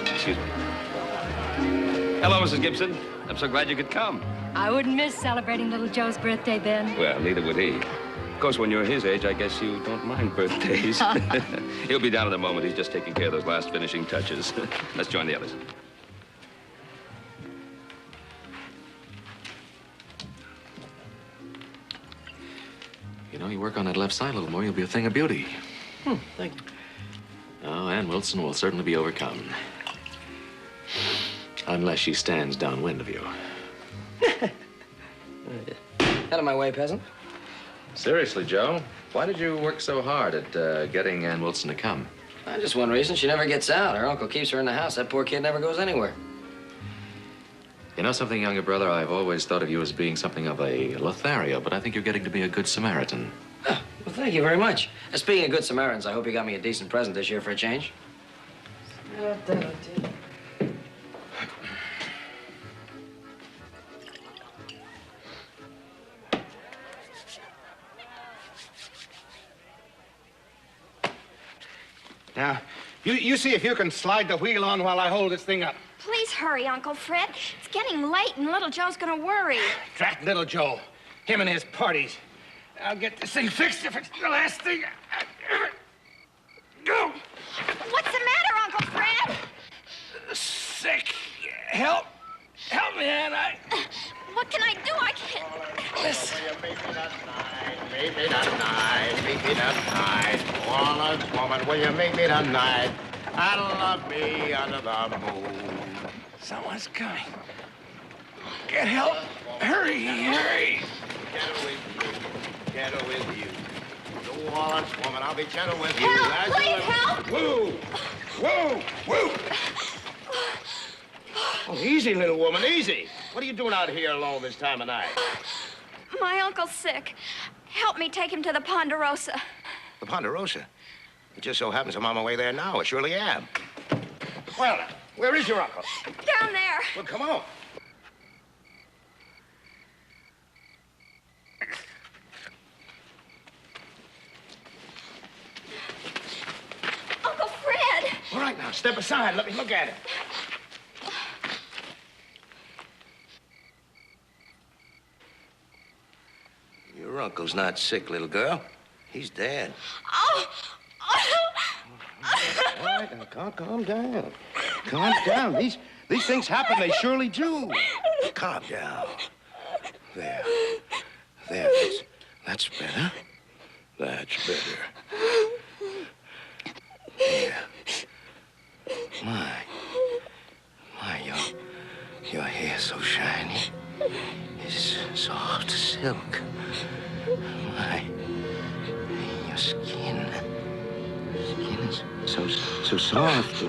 Excuse me. Hello, Mrs. Gibson. I'm so glad you could come. I wouldn't miss celebrating little Joe's birthday, Ben. Well, neither would he. Of course, when you're his age, I guess you don't mind birthdays. He'll be down in a moment. He's just taking care of those last finishing touches. Let's join the others. You know, you work on that left side a little more, you'll be a thing of beauty. Thank you. Oh, Ann Wilson will certainly be overcome. Unless she stands downwind of you. Out of my way, peasant. Seriously, Joe, why did you work so hard at getting Ann Wilson to come? Just one reason. She never gets out. Her uncle keeps her in the house. That poor kid never goes anywhere. You know something, younger brother? I've always thought of you as being something of a Lothario, but I think you're getting to be a good Samaritan. Oh, well, thank you very much. Speaking of good Samaritans, I hope you got me a decent present this year for a change. Now, you see if you can slide the wheel on while I hold this thing up. Please hurry, Uncle Fred. It's getting late and little Joe's gonna worry. Drat little Joe. Him and his parties. I'll get this thing fixed if it's the last thing I ever do. What's the matter, Uncle Fred? Sick. Help. Help me, Ann. What can I do? I can't. Listen. Make me tonight, make me tonight. Walnut woman, will you make me tonight? I love me under the moon. Someone's coming. Get help. Hurry, hurry. Gentle with you, gentle with you. The walnut woman, I'll be gentle with you. Help, please help. Woo! Woo! Woo! Oh, easy, little woman, easy. What are you doing out here alone this time of night? My uncle's sick. Help me take him to the Ponderosa. The Ponderosa? It just so happens I'm on my way there now. I surely am. Well, where is your uncle? Down there. Well, come on. Uncle Fred. All right, now, step aside. Let me look at it. Your uncle's not sick, little girl. He's dead. Oh. All right, now, calm down. Calm down. These things happen. They surely do. Calm down. There. There. That's better. That's better. Yeah. My, your hair's so shiny. It's soft as silk. My, your skin is so soft.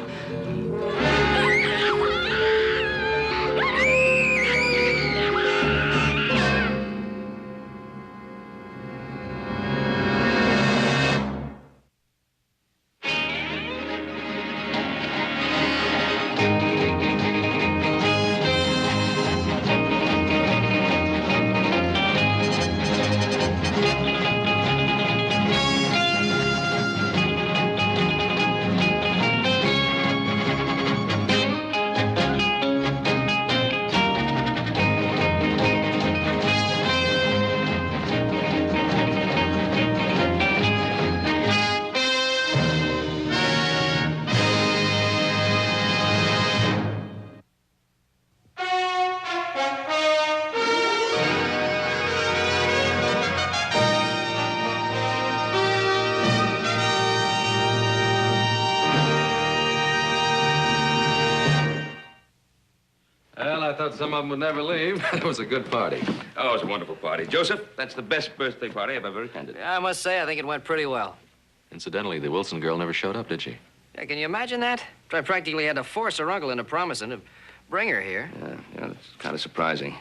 Some of them would never leave. It was a good party. Oh, it was a wonderful party. Joseph, that's the best birthday party I've ever attended. Yeah, I must say, I think it went pretty well. Incidentally, the Wilson girl never showed up, did she? Yeah, can you imagine that? I practically had to force her uncle into promising to bring her here. Yeah, it's kind of surprising.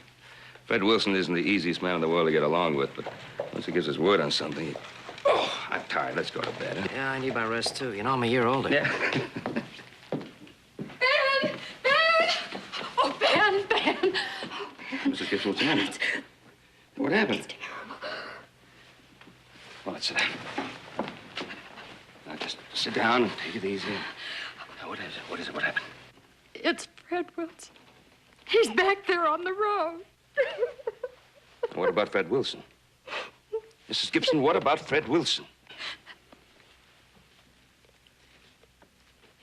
Fred Wilson isn't the easiest man in the world to get along with, but once he gives his word on something, Oh, I'm tired. Let's go to bed, huh? Yeah, I need my rest, too. You know, I'm a year older. Yeah. Ben! Ben! Oh, Ben! Ben! Mrs. Gibson, what's the matter? What happened? Well, let's sit down. Now, just sit down and take it easy. Now, what is it? What is it? What happened? It's Fred Wilson. He's back there on the road. What about Fred Wilson? Mrs. Gibson, what about Fred Wilson?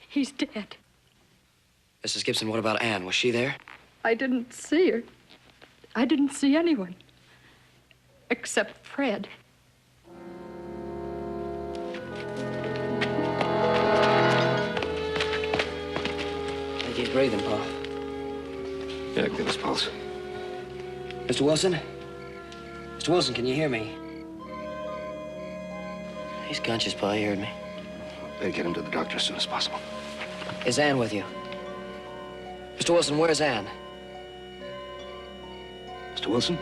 He's dead. Mrs. Gibson, what about Anne? Was she there? I didn't see her. I didn't see anyone. Except Fred. I think he's breathing, Pa. Yeah, give us pulse. Mr. Wilson? Mr. Wilson, can you hear me? He's conscious, Pa. He heard me. Better get him to the doctor as soon as possible. Is Anne with you? Mr. Wilson, where's Anne? Mr. Wilson?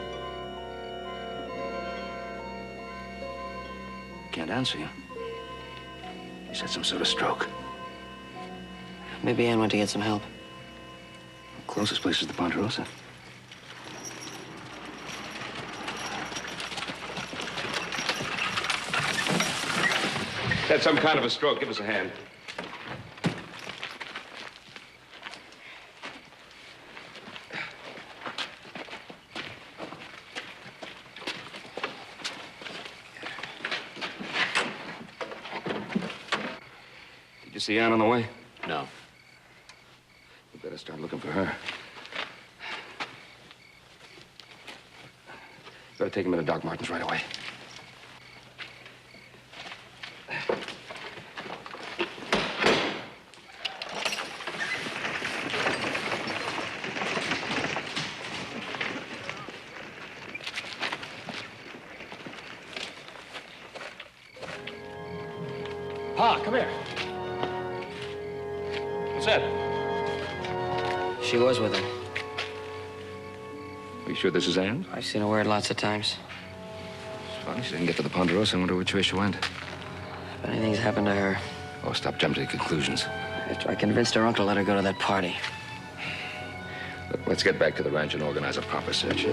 Can't answer you. He's had some sort of stroke. Maybe Anne went to get some help. Closest place is the Ponderosa. Had some kind of a stroke. Give us a hand. Did you see Anne on the way? No. We better start looking for her. Better take him into Doc Martin's right away. Pa, come here. What's that? She was with him. Are you sure this is Anne? I've seen her wear it lots of times. It's funny she didn't get to the Ponderosa. I wonder which way she went. If anything's happened to her, Oh, stop jumping to conclusions. after I convinced her uncle to let her go to that party. Look, let's get back to the ranch and organize a proper search.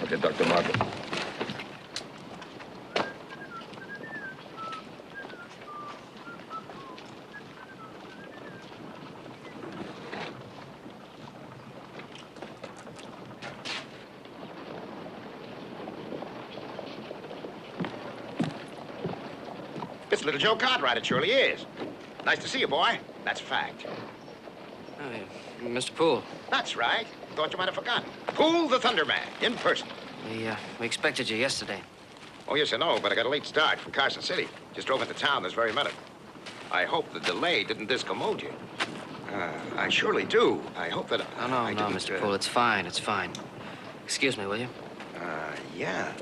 Okay, Dr. Martin. It's little Joe Cartwright, it surely is. Nice to see you, boy. That's a fact. Oh, Mr. Poole, That's right. Thought you might have forgotten. Poole the Thunderman, in person. we expected you yesterday. Oh, yes, I know, but I got a late start from Carson City. Just drove into town this very minute. I hope the delay didn't discommode you. I surely do. I hope that No, I didn't, Mr. Poole, it's fine, it's fine. Excuse me, will you? yeah.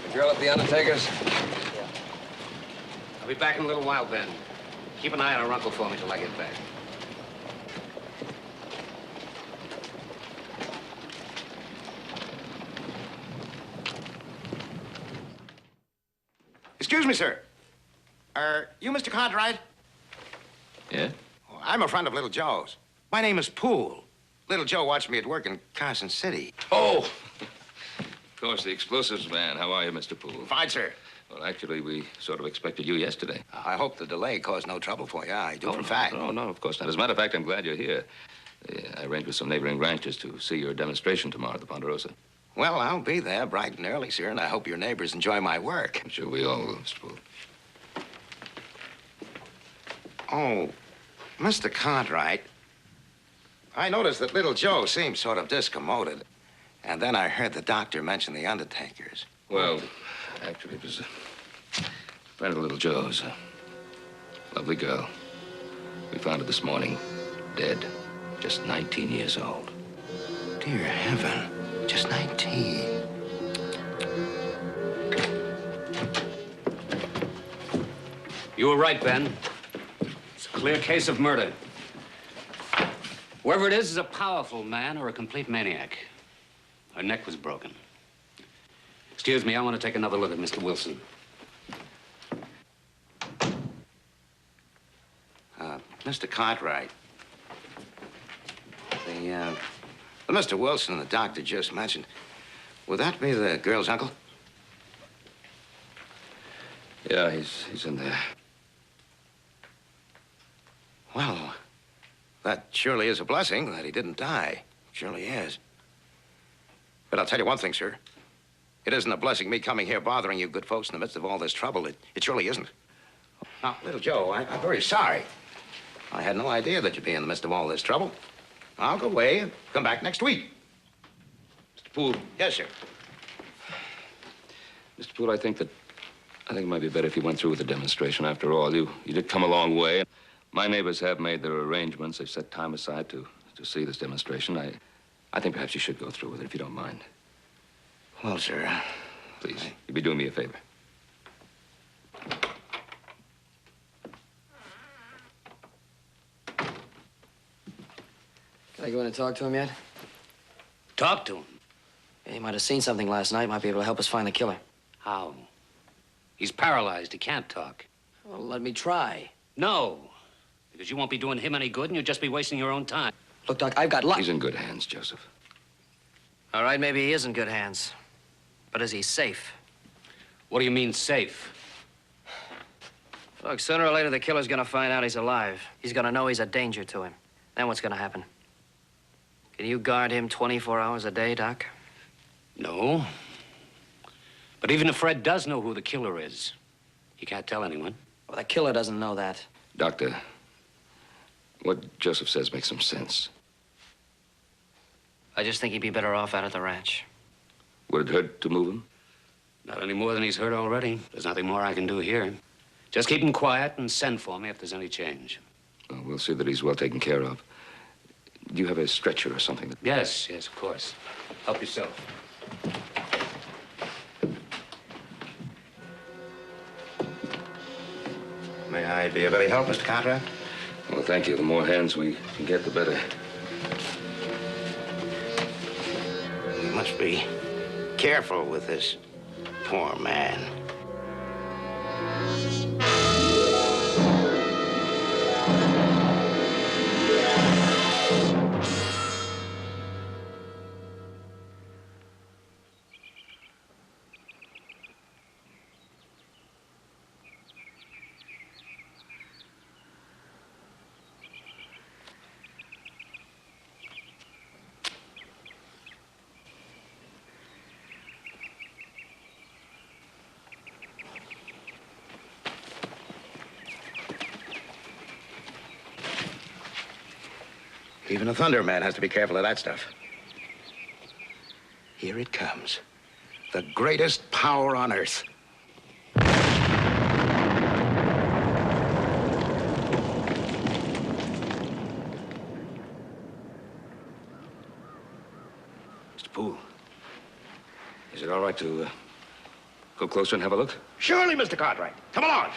The girl at the undertaker's? I'll be back in a little while, Ben. Keep an eye on her uncle for me till I get back. Excuse me, sir. You Mr. Cartwright? Yeah? Oh, I'm a friend of Little Joe's. My name is Poole. Little Joe watched me at work in Carson City. Oh! Of course, the explosives man. How are you, Mr. Poole? Fine, sir. Well, actually, we sort of expected you yesterday. I hope the delay caused no trouble for you. I do, for a fact. No, of course not. As a matter of fact, I'm glad you're here. I arranged with some neighboring ranchers to see your demonstration tomorrow at the Ponderosa. Well, I'll be there bright and early, sir, and I hope your neighbors enjoy my work. I'm sure we all will, Mr. Poole. Oh, Mr. Cartwright, I noticed that Little Joe seemed sort of discommoded. And then I heard the doctor mention the undertakers. Well, actually, it was a friend of Little Joe's. A lovely girl. We found her this morning, dead. Just 19 years old. Dear heaven, just 19. You were right, Ben. It's a clear case of murder. Whoever it is a powerful man or a complete maniac. Her neck was broken. Excuse me, I want to take another look at Mr. Wilson. Mr. Cartwright, the Mr. Wilson the doctor just mentioned, would that be the girl's uncle? Yeah, he's in there. Well, that surely is a blessing that he didn't die. Surely is. But I'll tell you one thing, sir. It isn't a blessing me coming here bothering you good folks in the midst of all this trouble. It surely isn't. Now, Little Joe, I'm very sorry. I had no idea that you'd be in the midst of all this trouble. I'll go away and come back next week. Mr. Poole. Yes, sir. Mr. Poole, I think it might be better if you went through with the demonstration. After all, you did come a long way. My neighbors have made their arrangements. They've set time aside to see this demonstration. I think perhaps you should go through with it, if you don't mind. Well, sir. Please, you'd be doing me a favor. Can I go in and talk to him yet? Talk to him. Yeah, he might have seen something last night. Might be able to help us find the killer. How? He's paralyzed. He can't talk. Well, let me try. No, because you won't be doing him any good and you'll just be wasting your own time. Look, Doc, I've got luck. He's in good hands, Joseph. All right, maybe he is in good hands. But is he safe? What do you mean, safe? Look, sooner or later, the killer's gonna find out he's alive. He's gonna know he's a danger to him. Then what's gonna happen? Can you guard him 24 hours a day, Doc? No. But even if Fred does know who the killer is, he can't tell anyone. Well, the killer doesn't know that. Doctor, what Joseph says makes some sense. I just think he'd be better off out at the ranch. Would it hurt to move him? Not any more than he's hurt already. There's nothing more I can do here. Just keep him quiet and send for me if there's any change. Well, we'll see that he's well taken care of. Do you have a stretcher or something? Yes, of course. Help yourself. May I be of any help, Mr. Cartwright? Well, thank you. The more hands we can get, the better. We must be careful with this poor man. Even a Thunder Man has to be careful of that stuff. Here it comes. The greatest power on Earth. Mr. Poole, is it all right to go closer and have a look? Surely, Mr. Cartwright. Come along.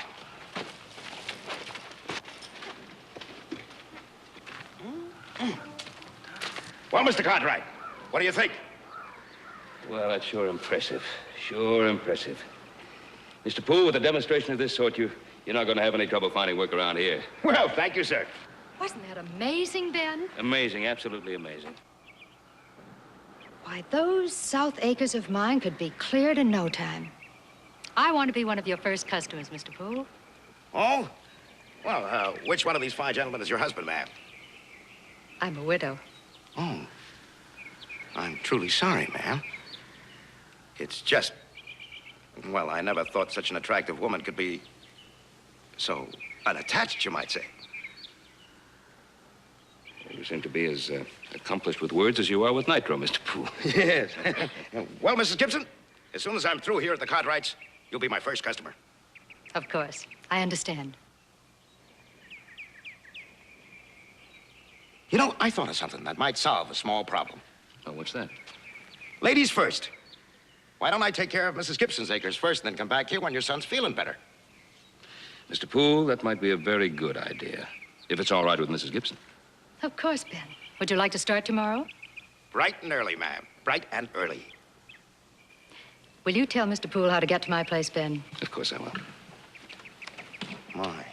Well, Mr. Cartwright, what do you think? Well, that's sure impressive. Sure impressive. Mr. Poole, with a demonstration of this sort, you're not going to have any trouble finding work around here. Well, thank you, sir. Wasn't that amazing, Ben? Amazing, absolutely amazing. Why, those south acres of mine could be cleared in no time. I want to be one of your first customers, Mr. Poole. Oh? Well, which one of these fine gentlemen is your husband, ma'am? I'm a widow. Oh. I'm truly sorry, ma'am. It's just... Well, I never thought such an attractive woman could be so unattached, you might say. You seem to be as accomplished with words as you are with nitro, Mr. Poole. Yes. Well, Mrs. Gibson, as soon as I'm through here at the Cartwrights, you'll be my first customer. Of course. I understand. You know, I thought of something that might solve a small problem. Oh, what's that? Ladies first. Why don't I take care of Mrs. Gibson's acres first and then come back here when your son's feeling better? Mr. Poole, that might be a very good idea, if it's all right with Mrs. Gibson. Of course, Ben. Would you like to start tomorrow? Bright and early, ma'am. Bright and early. Will you tell Mr. Poole how to get to my place, Ben? Of course I will. My.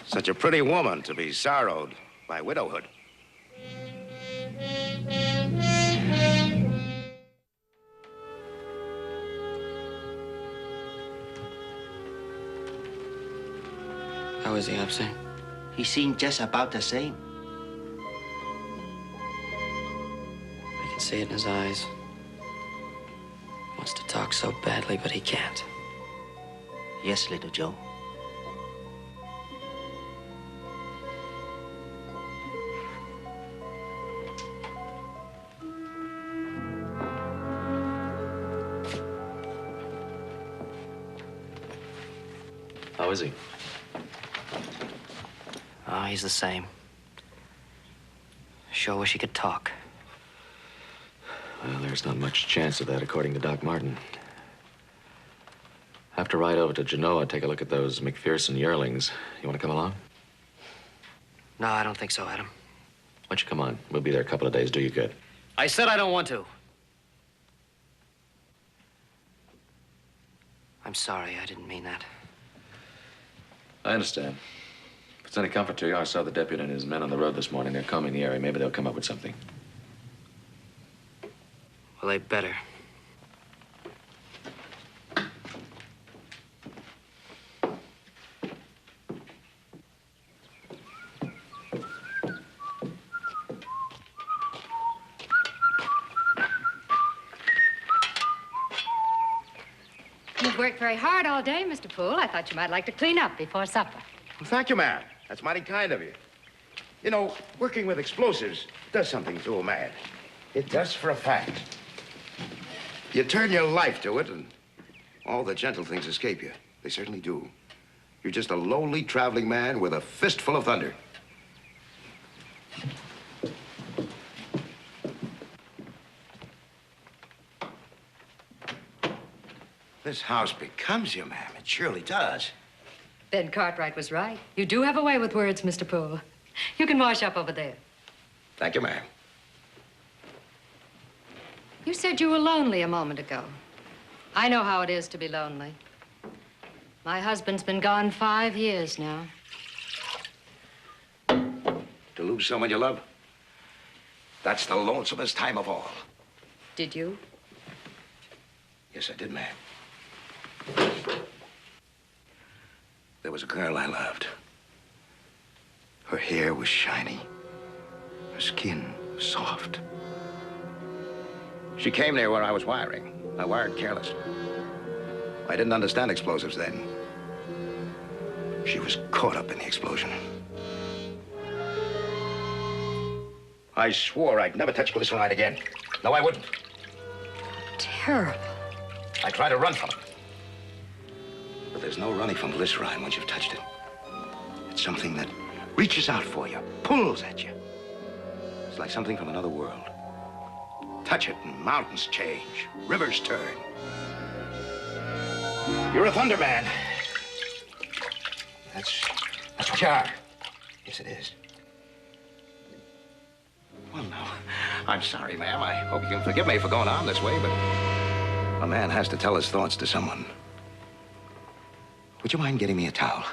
Such a pretty woman to be sorrowed by widowhood. How is he, Upsy? He seemed just about the same. I can see it in his eyes. Wants to talk so badly, but he can't. Yes, little Joe. How is he? Oh, he's the same. Sure wish he could talk. Well, there's not much chance of that, according to Doc Martin. Have to ride over to Genoa, take a look at those McPherson yearlings. You want to come along? No, I don't think so, Adam. Why don't you come on? We'll be there a couple of days. Do you good. I said I don't want to. I'm sorry, I didn't mean that. I understand. If it's any comfort to you, I saw the deputy and his men on the road this morning. They're combing the area. Maybe they'll come up with something. Well, they better. You've worked very hard all day, Mr. Poole. I thought you might like to clean up before supper. Well, thank you, ma'am. That's mighty kind of you. You know, working with explosives does something to a man. It does for a fact. You turn your life to it, and all the gentle things escape you. They certainly do. You're just a lowly traveling man with a fistful of thunder. This house becomes you, ma'am. It surely does. Ben Cartwright was right. You do have a way with words, Mr. Poole. You can wash up over there. Thank you, ma'am. You said you were lonely a moment ago. I know how it is to be lonely. My husband's been gone 5 years now. To lose someone you love, that's the lonesomest time of all. Did you? Yes, I did, ma'am. There was a girl I loved. Her hair was shiny. Her skin was soft. She came near where I was wiring. I wired careless. I didn't understand explosives then. She was caught up in the explosion. I swore I'd never touch glycerine again. No, I wouldn't. Terrible. I tried to run from it. But there's no running from glycerine once you've touched it. It's something that reaches out for you, pulls at you. It's like something from another world. Touch it and mountains change, rivers turn. You're a thunder man. That's what you are. Yes, it is. Well, no, I'm sorry, ma'am. I hope you can forgive me for going on this way, but a man has to tell his thoughts to someone. Would you mind getting me a towel?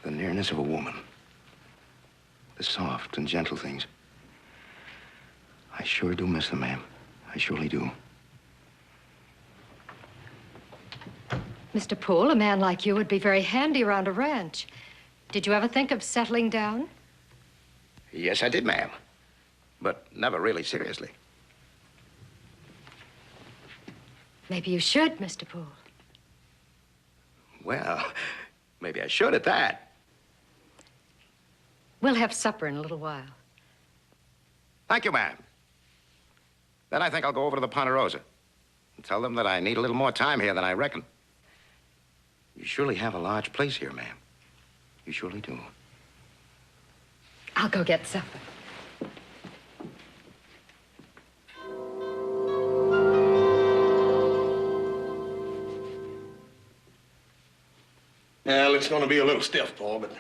The nearness of a woman. The soft and gentle things. I sure do miss them, ma'am. I surely do. Mr. Poole, a man like you would be very handy around a ranch. Did you ever think of settling down? Yes, I did, ma'am. But never really seriously. Maybe you should, Mr. Poole. Well, maybe I should at that. We'll have supper in a little while. Thank you, ma'am. Then I think I'll go over to the Ponderosa and tell them that I need a little more time here than I reckon. You surely have a large place here, ma'am. You surely do. I'll go get supper. Well, it's going to be a little stiff, Paul, but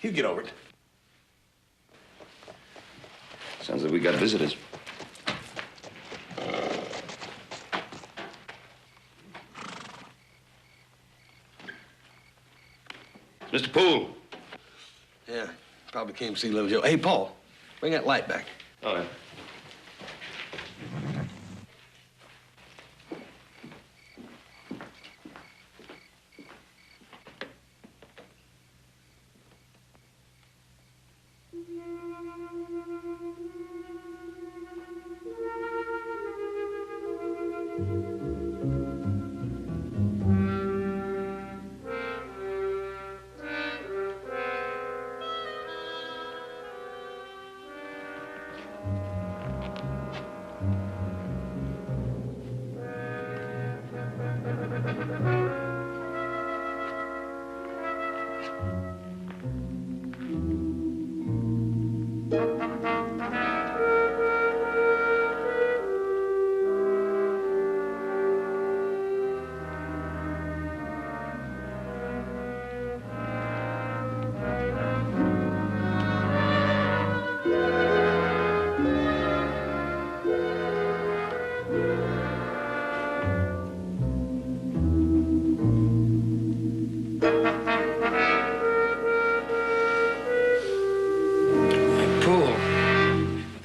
you get over it. Sounds like we got visitors. Mr. Poole. Yeah, probably came to see little Joe. Hey, Paul, bring that light back. All right.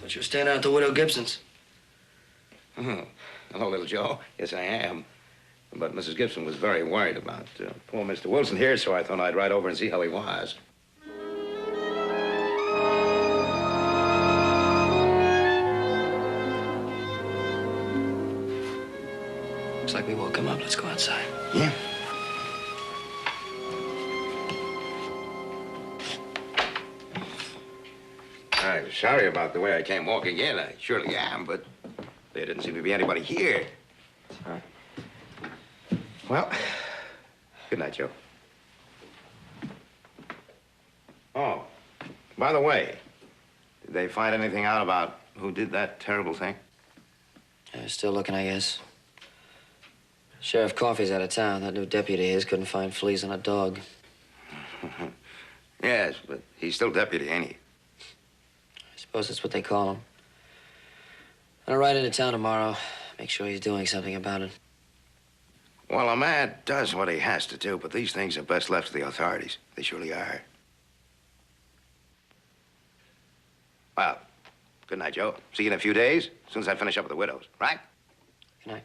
You're staying out at the Widow Gibson's. Hello, little Joe. Yes, I am. But Mrs. Gibson was very worried about poor Mr. Wilson here, so I thought I'd ride over and see how he was. Looks like we woke him up. Let's go outside. Yeah. I'm sorry about the way I came walking in. I surely am, but there didn't seem to be anybody here. Well, good night, Joe. Oh, by the way, did they find anything out about who did that terrible thing? Still looking, I guess. Sheriff Coffey's out of town. That new deputy of his couldn't find fleas on a dog. Yes, but he's still deputy, ain't he? I suppose that's what they call him. I'll ride into town tomorrow. Make sure he's doing something about it. Well, a man does what he has to do, but these things are best left to the authorities. They surely are. Well, good night, Joe. See you in a few days, as soon as I finish up with the widows, right? Good night.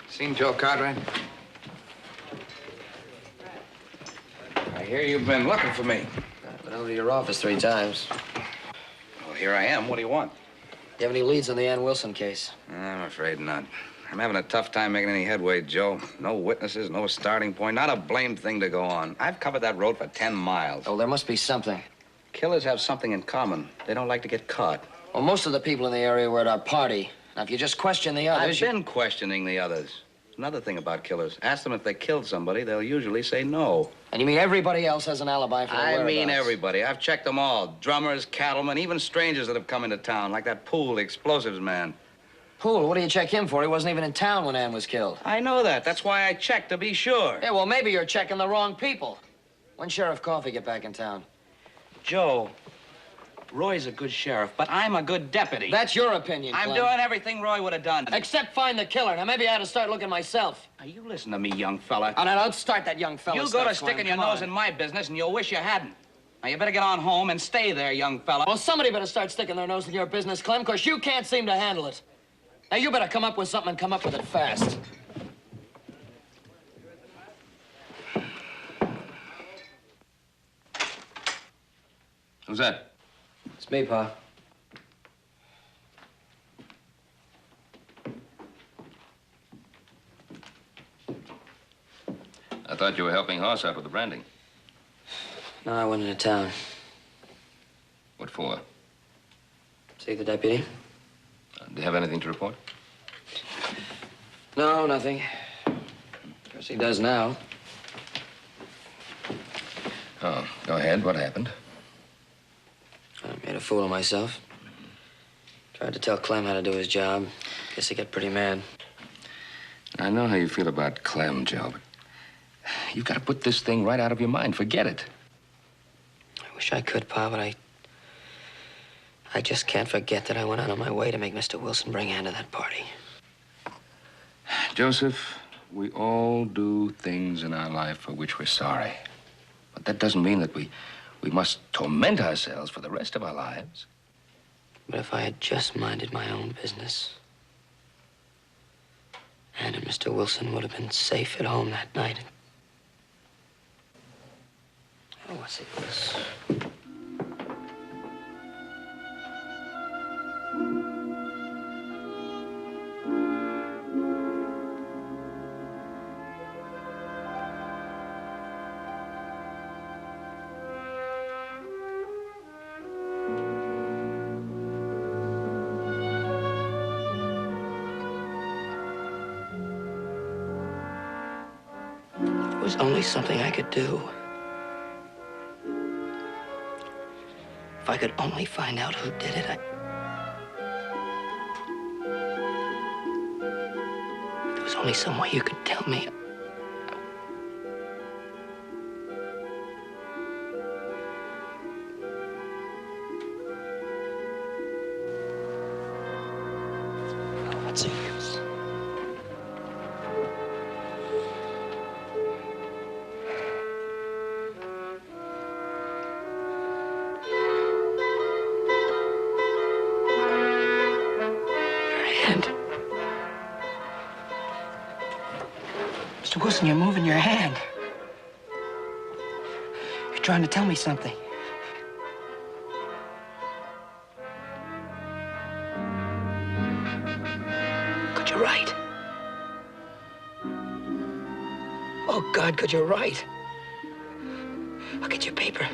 Seen Joe Cartwright? I hear you've been looking for me. I've been over to your office 3 times. Well, here I am. What do you want? You have any leads on the Ann Wilson case? I'm afraid not. I'm having a tough time making any headway, Joe. No witnesses, no starting point, not a blamed thing to go on. I've covered that road for 10 miles. Oh, there must be something. Killers have something in common. They don't like to get caught. Well, most of the people in the area were at our party. Now, if you just question the others... I've been questioning the others. Another thing about killers. Ask them if they killed somebody, they'll usually say no. And you mean everybody else has an alibi for their whereabouts? I mean everybody. I've checked them all. Drummers, cattlemen, even strangers that have come into town, like that Poole, the explosives man. Poole, what do you check him for? He wasn't even in town when Ann was killed. I know that. That's why I checked, to be sure. Yeah, well, maybe you're checking the wrong people. When'd Sheriff Coffey get back in town? Joe, Roy's a good sheriff, but I'm a good deputy. That's your opinion, I'm Clem. doing everything Roy would have done. Except find the killer. Now, maybe I ought to start looking myself. Now, you listen to me, young fella. Oh, now, don't start that young fella You stuff, go to sticking Clem. your Come nose on. in my business, and you'll wish you hadn't. Now, you better get on home and stay there, young fella. Well, somebody better start sticking their nose in your business, Clem, because you can't seem to handle it. Now, you better come up with something and come up with it fast. Who's that? It's me, Pa. I thought you were helping Hoss out with the branding. No, I went into town. What for? See the deputy? Do you have anything to report? No, nothing. Guess he does now. Oh, go ahead. What happened? I made a fool of myself. Tried to tell Clem how to do his job. Guess he got pretty mad. I know how you feel about Clem, Joe, but you've got to put this thing right out of your mind. Forget it. I wish I could, Pa, but I just can't forget that I went out of my way to make Mr. Wilson bring Ann to that party. Joseph, we all do things in our life for which we're sorry. But that doesn't mean that we must torment ourselves for the rest of our lives. But if I had just minded my own business, Ann and Mr. Wilson would have been safe at home that night. Oh, what's it this? It was only something I could do. If I could only find out who did it, If there was only some way you could tell me. Oh, what's the use? Mr. Wilson, you're moving your hand. You're trying to tell me something. Could you write? Oh, God, could you write? I'll get your paper.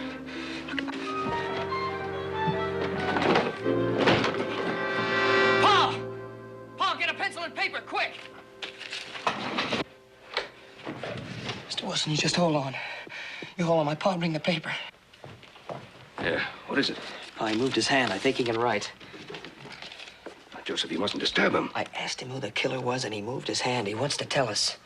Paul! Paul, get a pencil and paper, quick! Mr. Wilson, you just hold on. You hold on. My pa, bring the paper. Yeah, what is it? Oh, he moved his hand. I think he can write. Joseph, you mustn't disturb him. I asked him who the killer was, and he moved his hand. He wants to tell us.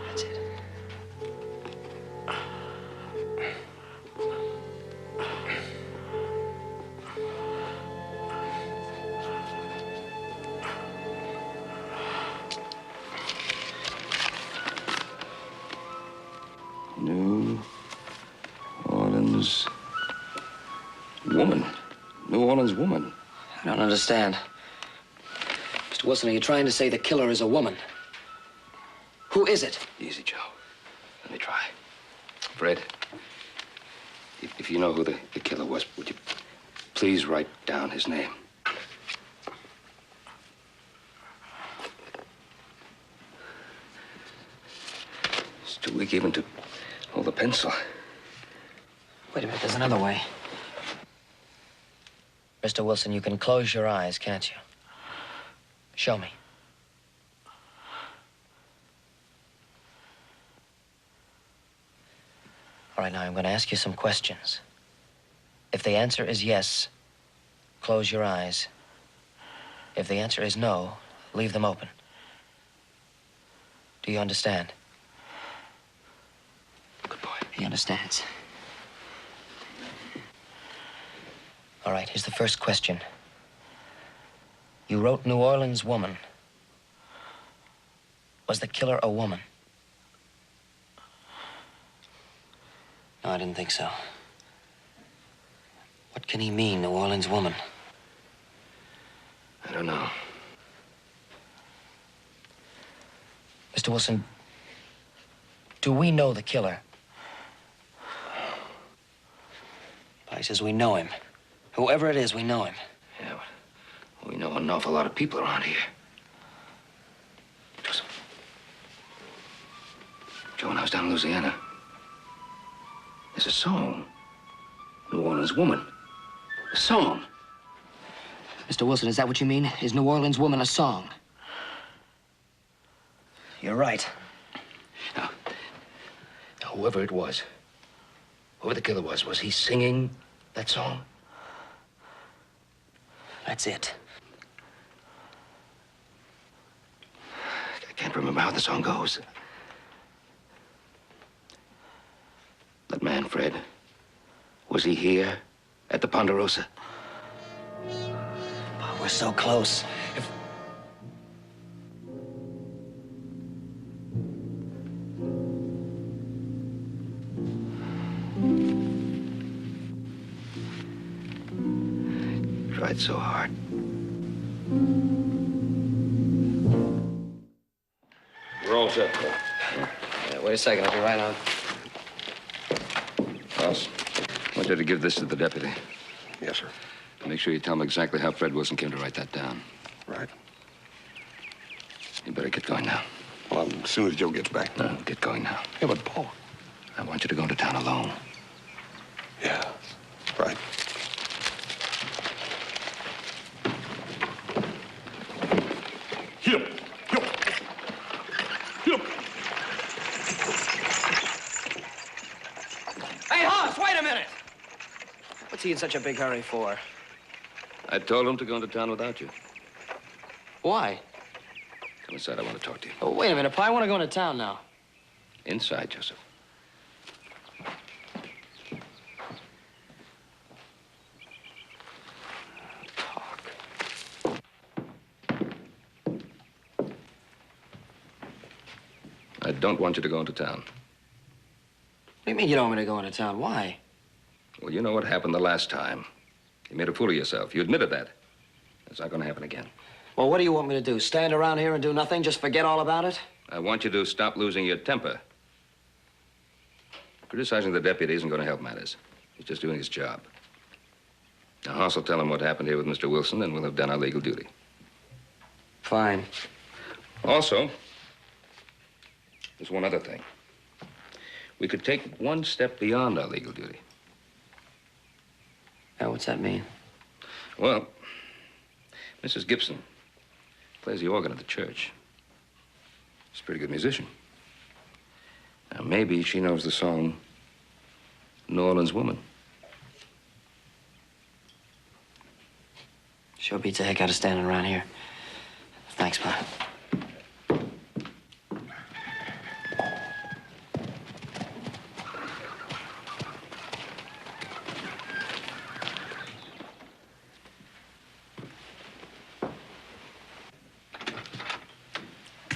That's it. New Orleans woman. New Orleans woman. I don't understand. Mr. Wilson, are you trying to say the killer is a woman? Who is it? Easy, Joe. Let me try. Fred, if you know who the killer was, would you please write down his name? It's too weak even to hold the pencil. Wait a minute, there's another way. Mr. Wilson, you can close your eyes, can't you? Show me. All right, now I'm going to ask you some questions. If the answer is yes, close your eyes. If the answer is no, leave them open. Do you understand? Good boy. He understands. All right, here's the first question. You wrote New Orleans Woman. Was the killer a woman? No, I didn't think so. What can he mean, New Orleans Woman? I don't know. Mr. Wilson, do we know the killer? He says we know him. Whoever it is, we know him. Yeah, but we know an awful lot of people around here. Joseph. Joe, when I was down in Louisiana, there's a song. New Orleans Woman. A song. Mr. Wilson, is that what you mean? Is New Orleans Woman a song? You're right. Now, whoever it was, whoever the killer was he singing that song? That's it. I can't remember how the song goes. That man, Fred, was he here at the Ponderosa? Oh, we're so close. If... Tried so hard. We're all set. Yeah, wait a second, I'll be right on. Boss, I want you to give this to the deputy. Yes, sir. Make sure you tell him exactly how Fred Wilson came to write that down. Right. You better get going now. Well, as soon as Joe gets back. No, get going now. Yeah, but Paul. I want you to go into town alone. Yeah, right. Hey, Hoss, wait a minute! What's he in such a big hurry for? I told him to go into town without you. Why? Come inside, I want to talk to you. Oh, wait a minute, Pa. I want to go into town now. Inside, Joseph. I don't want you to go into town. What do you mean you don't want me to go into town? Why? Well, you know what happened the last time. You made a fool of yourself. You admitted that. It's not going to happen again. Well, what do you want me to do? Stand around here and do nothing? Just forget all about it? I want you to stop losing your temper. Criticizing the deputy isn't going to help matters. He's just doing his job. Now, Hoss will tell him what happened here with Mr. Wilson, and we'll have done our legal duty. Fine. Also, there's one other thing. We could take one step beyond our legal duty. Now, what's that mean? Well, Mrs. Gibson plays the organ at the church. She's a pretty good musician. Now, maybe she knows the song New Orleans Woman. Sure beats the heck out of standing around here. Thanks, Pa.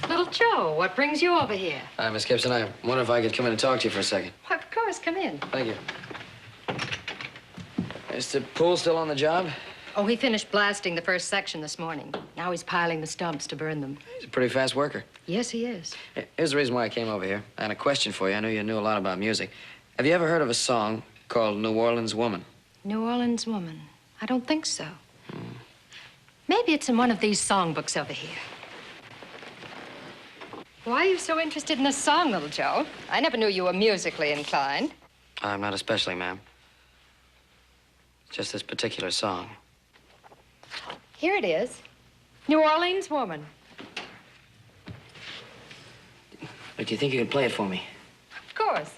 Little Joe, what brings you over here? Hi, Miss Gibson. I wonder if I could come in and talk to you for a second. Why, of course, come in. Thank you. Is the Poole still on the job? Oh, he finished blasting the first section this morning. Now he's piling the stumps to burn them. He's a pretty fast worker. Yes, he is. Here's the reason why I came over here. I had a question for you. I knew you knew a lot about music. Have you ever heard of a song called New Orleans Woman? New Orleans Woman? I don't think so. Maybe it's in one of these songbooks over here. Why are you so interested in this song, little Joe? I never knew you were musically inclined. I'm not especially, ma'am. Just this particular song. Here it is. New Orleans Woman. Look, do you think you could play it for me? Of course.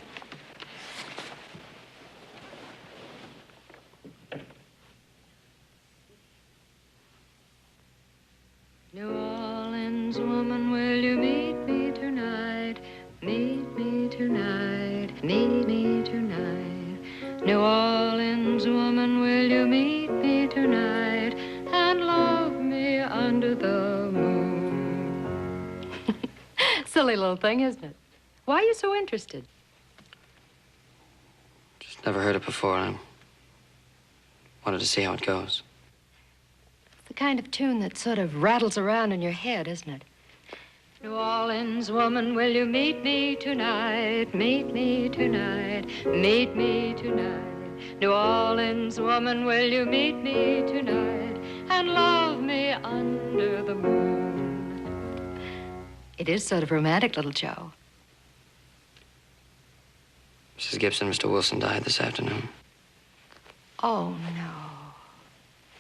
woman, will you meet me tonight? Meet me tonight, meet me tonight. New Orleans woman, will you meet me tonight and love me under the moon? Silly little thing, isn't it? Why are you so interested? Just never heard it before. I wanted to see how it goes. It's the kind of tune that sort of rattles around in your head, isn't it? New Orleans woman, will you meet me tonight? Meet me tonight, meet me tonight. New Orleans woman, will you meet me tonight and love me under the moon? It is sort of romantic, little Joe. Mrs. Gibson, Mr. Wilson died this afternoon. Oh, no.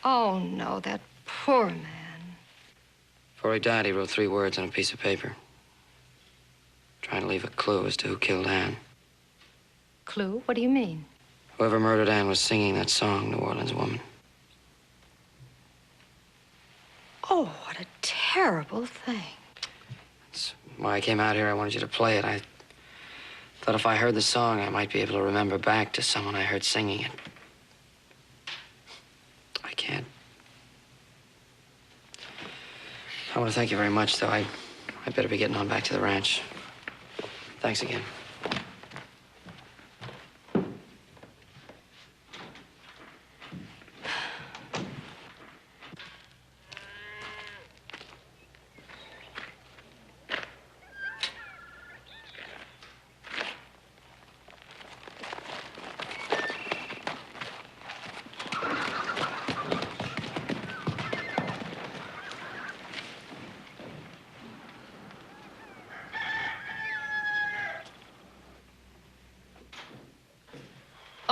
Oh, no, that poor man. Before he died, he wrote 3 words on a piece of paper, trying to leave a clue as to who killed Anne. Clue? What do you mean? Whoever murdered Anne was singing that song, New Orleans Woman. Oh, what a terrible thing. That's why I came out here. I wanted you to play it. I thought if I heard the song, I might be able to remember back to someone I heard singing it. I can't. I want to thank you very much, though. I'd better be getting on back to the ranch. Thanks again.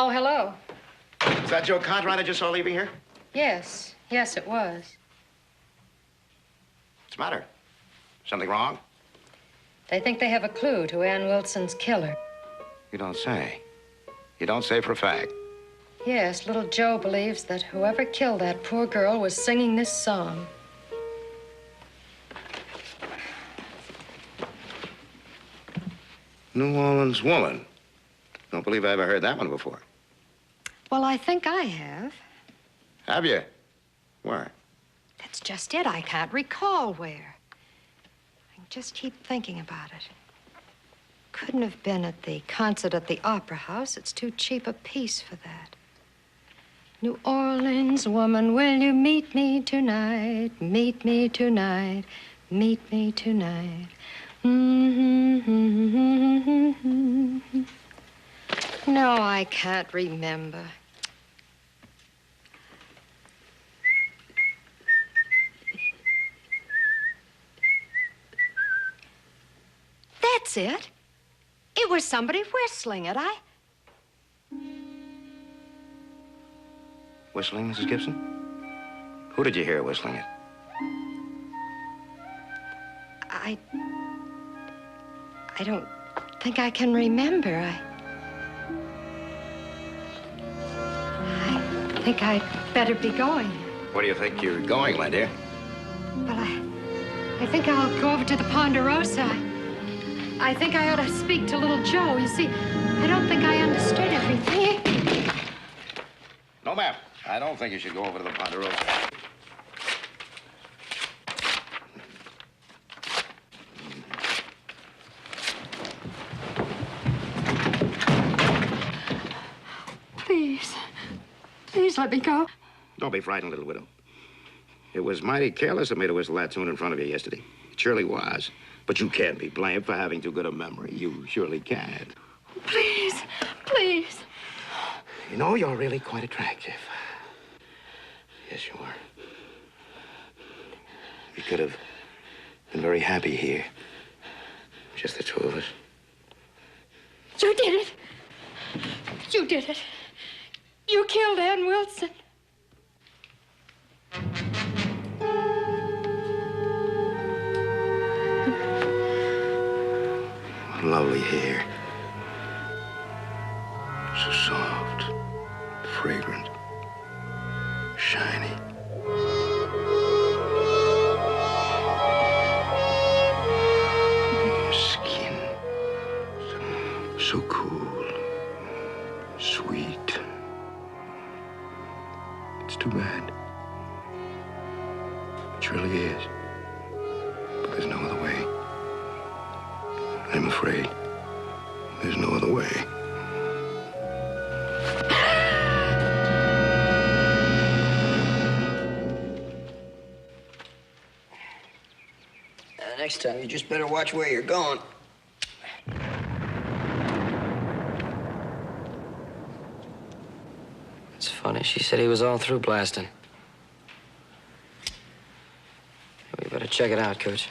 Oh, hello. Is that Joe Cartwright I just saw leaving here? Yes, yes, it was. What's the matter? Something wrong? They think they have a clue to Ann Wilson's killer. You don't say. You don't say for a fact. Yes, little Joe believes that whoever killed that poor girl was singing this song. New Orleans Woman. Don't believe I ever heard that one before. Well, I think I have. Have you? Where? That's just it. I can't recall where. I just keep thinking about it. Couldn't have been at the concert at the Opera House. It's too cheap a piece for that. New Orleans woman, will you meet me tonight? Meet me tonight. Meet me tonight. No, I can't remember. That's it. It was somebody whistling it. Whistling, Mrs. Gibson? Who did you hear whistling it? I don't think I can remember. I think I'd better be going. Where do you think you're going, my dear? Well, I think I'll go over to the Ponderosa. I think I ought to speak to little Joe. You see, I don't think I understood everything. No, ma'am. I don't think you should go over to the Ponderosa. Please let me go. Don't be frightened, little widow. It was mighty careless of me to whistle that tune in front of you yesterday. It surely was. But you can't be blamed for having too good a memory. You surely can't. Please, please. You know, you're really quite attractive. Yes, you are. We could have been very happy here. Just the two of us. You did it. You did it. You killed Ann Wilson. Lovely hair. So soft, fragrant, shiny. Sweet. It's too bad. It really is. But there's no other way. I'm afraid there's no other way. Next time, you just better watch where you're going. It's funny. She said he was all through blasting. We better check it out, Coach.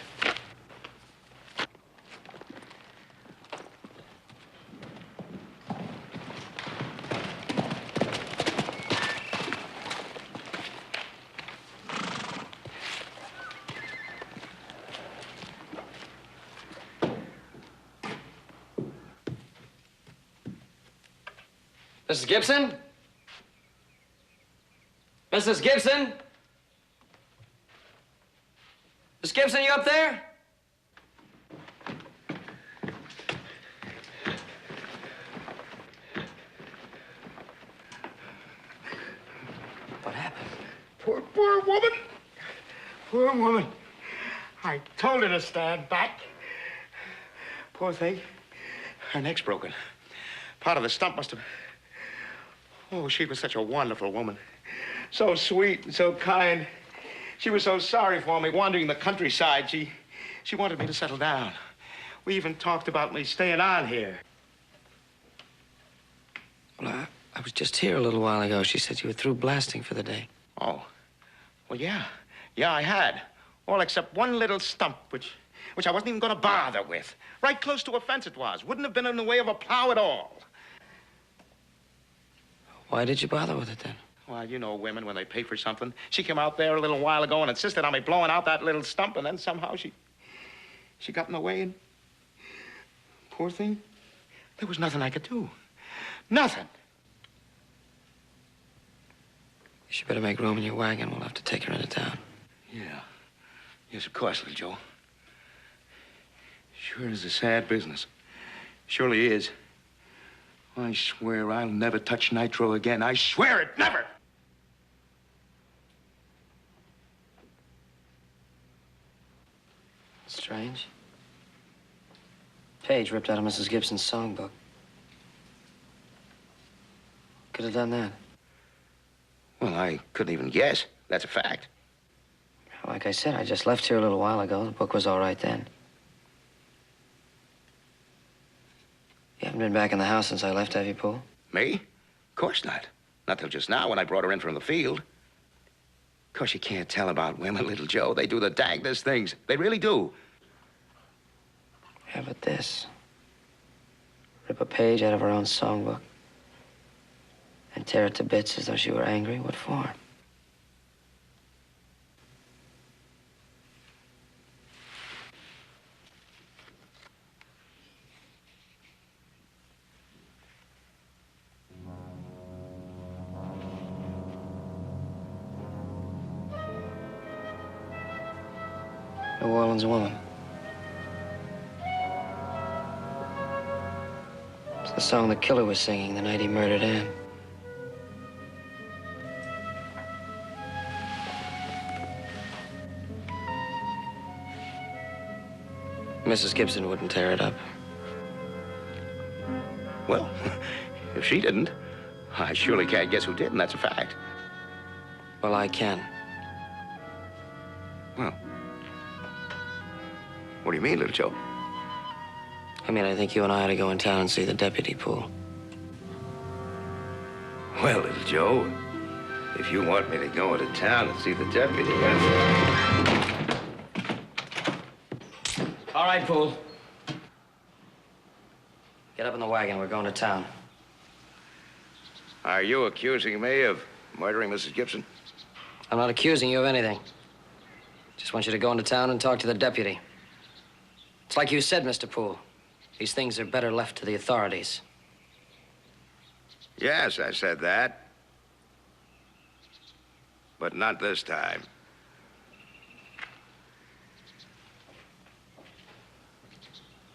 Mrs. Gibson? Mrs. Gibson? Miss Gibson, you up there? What happened? Poor woman. Poor woman. I told her to stand back. Poor thing. Her neck's broken. Part of the stump must have... Oh, she was such a wonderful woman. So sweet and so kind. She was so sorry for me wandering the countryside. She wanted me to settle down. We even talked about me staying on here. Well, I was just here a little while ago. She said you were through blasting for the day. Oh. Well, yeah. Yeah, I had. All except one little stump, which I wasn't even going to bother with. Right close to a fence it was. Wouldn't have been in the way of a plow at all. Why did you bother with it, then? Well, you know women, when they pay for something. She came out there a little while ago and insisted on me blowing out that little stump, and then somehow she got in the way, and... Poor thing, there was nothing I could do. Nothing. You should better make room in your wagon. We'll have to take her into town. Yeah. Yes, of course, little Joe. Sure is a sad business. Surely is. I swear I'll never touch nitro again. I swear it, never! Strange. Page ripped out of Mrs. Gibson's songbook. Could have done that. Well, I couldn't even guess. That's a fact. Like I said, I just left here a little while ago. The book was all right then. You haven't been back in the house since I left, have you, Poole? Me? Of course not. Not till just now when I brought her in from the field. Of course, you can't tell about women, little Joe. They do the dangdest things. They really do. Yeah, but this. Rip a page out of her own songbook and tear it to bits as though she were angry. What for? New Orleans woman. It's the song the killer was singing the night he murdered Ann. Mrs. Gibson wouldn't tear it up. Well, if she didn't, I surely can't guess who did, and that's a fact. Well, I can. Well, what do you mean, little Joe? I mean, I think you and I ought to go in town and see the deputy, Poole. Well, little Joe, if you want me to go into town and see the deputy, All right, Poole. Get up in the wagon. We're going to town. Are you accusing me of murdering Mrs. Gibson? I'm not accusing you of anything. Just want you to go into town and talk to the deputy. It's like you said, Mr. Poole. These things are better left to the authorities. Yes, I said that. But not this time.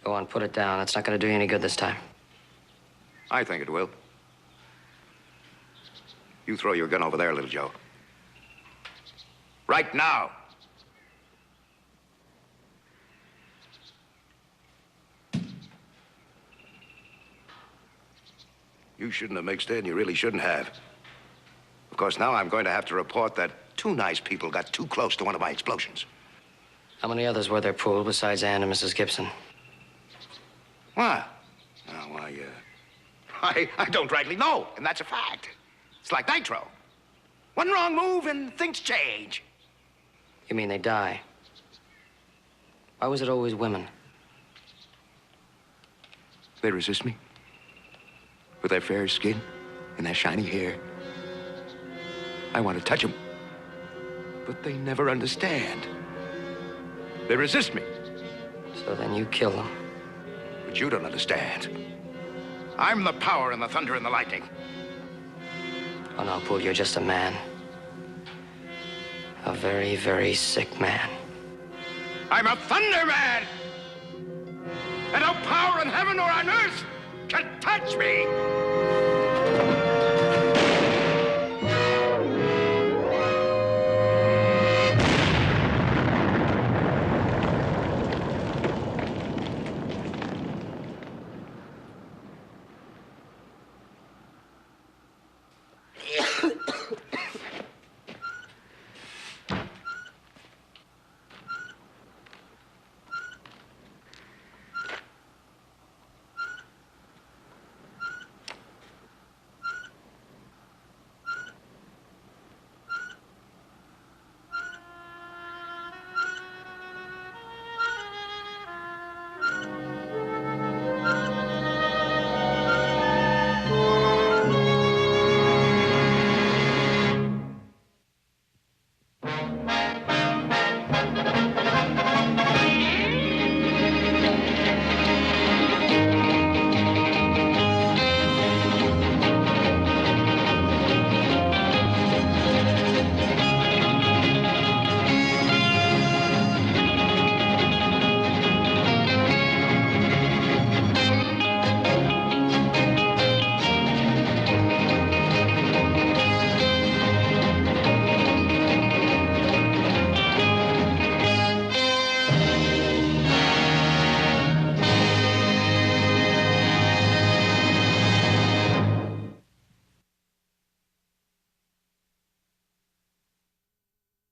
Go on, put it down. That's not going to do you any good this time. I think it will. You throw your gun over there, little Joe. Right now. You shouldn't have mixed in. You really shouldn't have. Of course, now I'm going to have to report that two nice people got too close to one of my explosions. How many others were there, Poole, besides Ann and Mrs. Gibson? What? Oh, I don't rightly know, and that's a fact. It's like nitro. One wrong move and things change. You mean they die? Why was it always women? They resist me. With their fair skin and their shiny hair. I want to touch them. But they never understand. They resist me. So then you kill them. But you don't understand. I'm the power and the thunder and the lightning. Oh, no, Poole, you're just a man. A very, very sick man. I'm a thunder man! And no power in heaven or on earth can touch me!